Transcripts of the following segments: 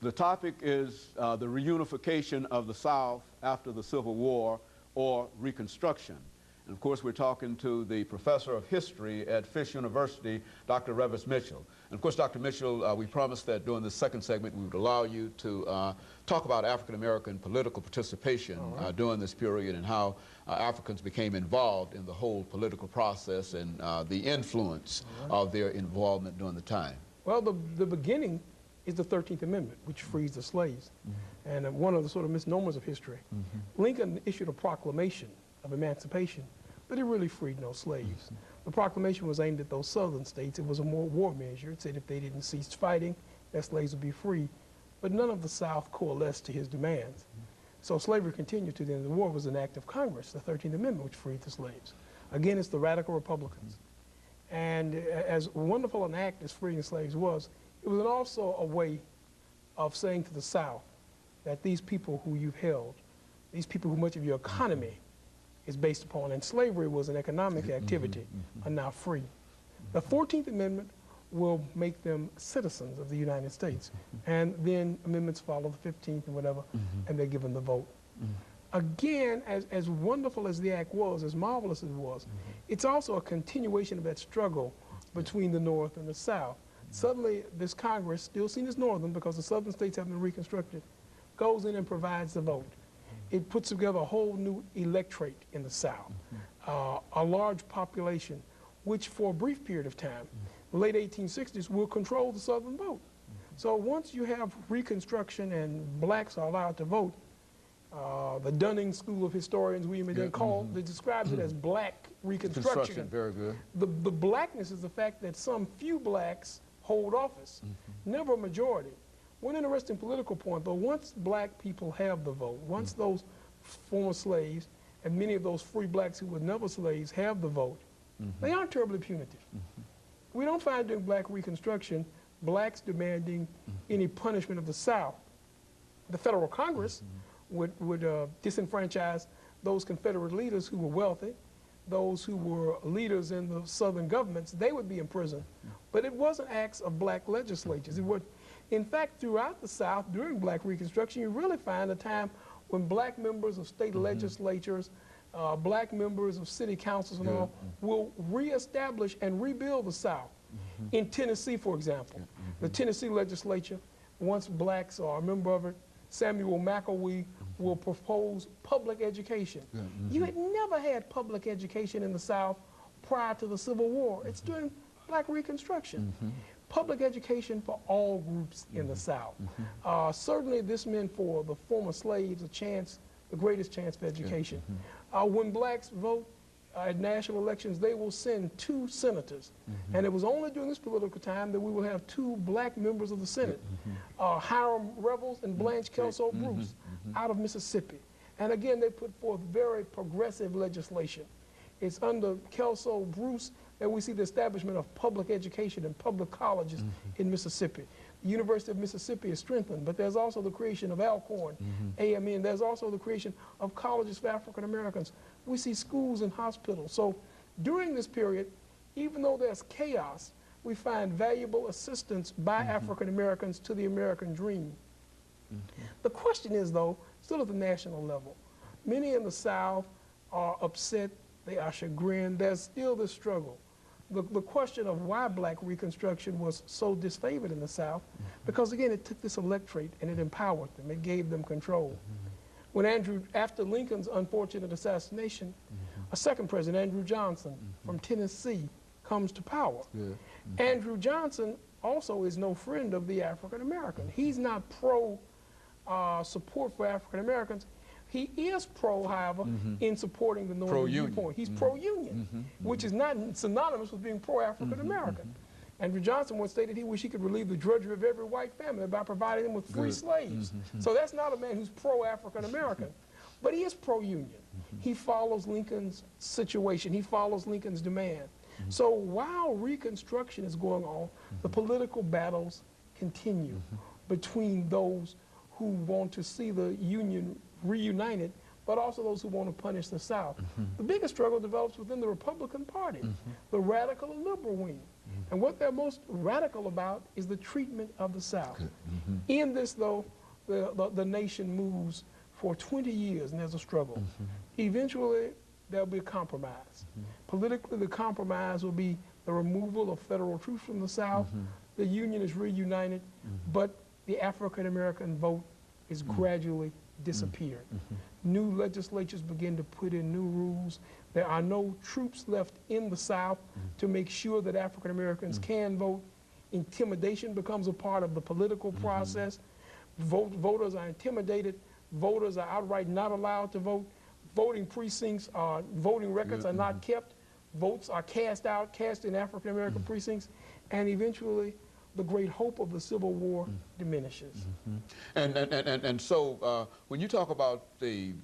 The topic is the reunification of the South after the Civil War, or Reconstruction. And of course, we're talking to the professor of history at Fisk University, Dr. Mitchell. And of course, Dr. Mitchell, we promised that during the second segment we would allow you to talk about African-American political participation during this period, and how Africans became involved in the whole political process, and the influence of their involvement during the time. Well, the beginning is the 13th Amendment, which frees the slaves. And one of the sort of misnomers of history, Lincoln issued a proclamation of emancipation, but it really freed no slaves. The proclamation was aimed at those southern states. It was a more war measure. It said if they didn't cease fighting, their slaves would be free. But none of the South coalesced to his demands. So slavery continued to the end of the war. It was an act of Congress, the 13th Amendment, which freed the slaves. Again, it's the radical Republicans. And as wonderful an act as freeing the slaves was, it was also a way of saying to the South that these people who you've held, these people who much of your economy is based upon, and slavery was an economic activity, are now free. The 14th Amendment will make them citizens of the United States. And then amendments follow, the 15th and whatever, and they're given the vote. Again, as wonderful as the act was, as marvelous as it was, it's also a continuation of that struggle between the North and the South. Suddenly, this Congress, still seen as Northern because the Southern states have been reconstructed, goes in and provides the vote. It puts together a whole new electorate in the South, a large population, which for a brief period of time, the late 1860s, will control the Southern vote. So once you have Reconstruction and blacks are allowed to vote, the Dunning School of Historians, William A. Dunn, they describes it as black Reconstruction. Very good. The blackness is the fact that some few blacks hold office, never a majority. One interesting political point, though, once black people have the vote, once those former slaves and many of those free blacks who were never slaves have the vote, they aren't terribly punitive. We don't find during black Reconstruction blacks demanding any punishment of the South. The federal Congress would disenfranchise those Confederate leaders who were wealthy, those who were leaders in the Southern governments. They would be in prison. But it wasn't acts of black legislatures. It would, in fact, throughout the South, during black Reconstruction, you really find a time when black members of state legislatures, black members of city councils and all, will reestablish and rebuild the South. In Tennessee, for example, the Tennessee legislature, once blacks are a member of it, Samuel McElwee will propose public education. You had never had public education in the South prior to the Civil War. It's during black Reconstruction. Public education for all groups in the South. Certainly this meant for the former slaves a chance, the greatest chance for education. When blacks vote at national elections, they will send 2 senators. And it was only during this political time that we will have 2 black members of the Senate, Hiram Revels and Blanche Kelso Bruce, out of Mississippi. And again, they put forth very progressive legislation. It's under Kelso Bruce that we see the establishment of public education and public colleges in Mississippi. The University of Mississippi is strengthened, but there's also the creation of Alcorn, AMN. There's also the creation of colleges for African Americans. We see schools and hospitals. So during this period, even though there's chaos, we find valuable assistance by African Americans to the American dream. The question is, though, still at the national level, many in the South are upset, they are chagrined. There's still this struggle. The question of why black Reconstruction was so disfavored in the South, because again, it took this electorate and it empowered them, it gave them control. When after Lincoln's unfortunate assassination, a second president, Andrew Johnson from Tennessee, comes to power. Andrew Johnson also is no friend of the African American. He's not pro support for African Americans. He is pro, however, in supporting the Northern viewpoint. He's pro-union, which is not synonymous with being pro-African American. Andrew Johnson once stated he wished he could relieve the drudgery of every white family by providing them with free slaves. So that's not a man who's pro-African American, but he is pro-union. He follows Lincoln's situation. He follows Lincoln's demand. So while Reconstruction is going on, the political battles continue between those who want to see the Union reunited, but also those who want to punish the South. The biggest struggle develops within the Republican Party, the radical and liberal wing. And what they're most radical about is the treatment of the South. In this, though, the nation moves for 20 years, and there's a struggle. Eventually, there'll be a compromise. Politically, the compromise will be the removal of federal troops from the South. The Union is reunited, but the African-American vote is gradually disappearing. New legislatures begin to put in new rules. There are no troops left in the South to make sure that African-Americans can vote. Intimidation becomes a part of the political process. Voters are intimidated. Voters are outright not allowed to vote. Voting precincts are, voting records are not kept. Votes are cast in African-American precincts, and eventually the great hope of the Civil War diminishes. And so when you talk about the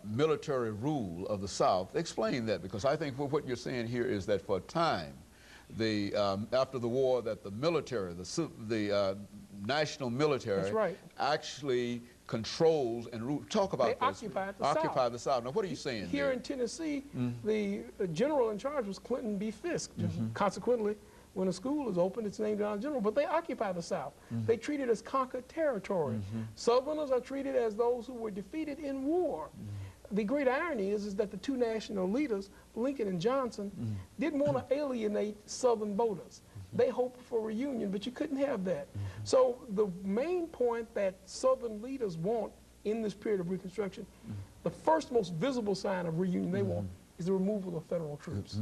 military rule of the South, explain that, because I think what you're saying here is that for a time, after the war, that the military, the national military, that's right, actually controls and talk about they this. Occupied the South. Now, what are you saying here there? in Tennessee, the general in charge was Clinton B. Fisk. Consequently, when a school is opened, it's named after a general. But they occupy the South. They treat it as conquered territory. Southerners are treated as those who were defeated in war. The great irony is that the two national leaders, Lincoln and Johnson, didn't want to alienate Southern voters. They hoped for reunion, but you couldn't have that. So the main point that Southern leaders want in this period of Reconstruction, the first most visible sign of reunion they want is the removal of federal troops.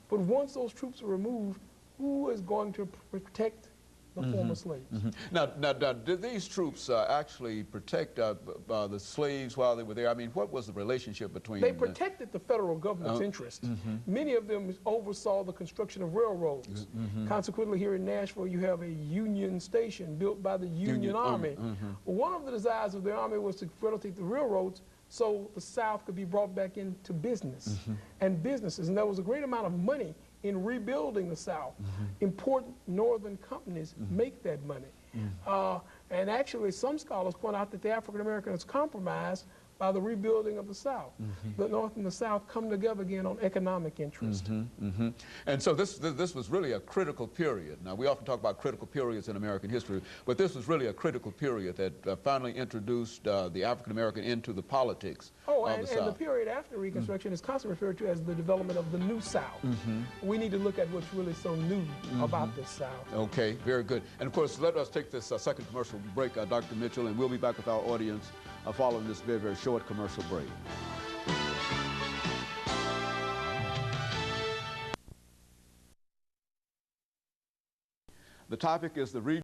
But once those troops are removed, who is going to protect the former slaves? Now, did these troops actually protect the slaves while they were there? I mean, what was the relationship between them? They protected the federal government's interest. Many of them oversaw the construction of railroads. Consequently, here in Nashville, you have a Union station built by the Union Army. One of the desires of the Army was to facilitate the railroads so the South could be brought back into business and businesses. And there was a great amount of money in rebuilding the South. Important northern companies make that money. And actually, some scholars point out that the African Americans compromised by the rebuilding of the South. The North and the South come together again on economic interest. And so this was really a critical period. Now, we often talk about critical periods in American history, but this was really a critical period that finally introduced the African American into the politics of the South. And the period after Reconstruction is constantly referred to as the development of the New South. We need to look at what's really so new about this South. Okay, very good. And of course, let us take this second commercial break, Dr. Mitchell, and we'll be back with our audience following this very, very short commercial break. The topic is the region.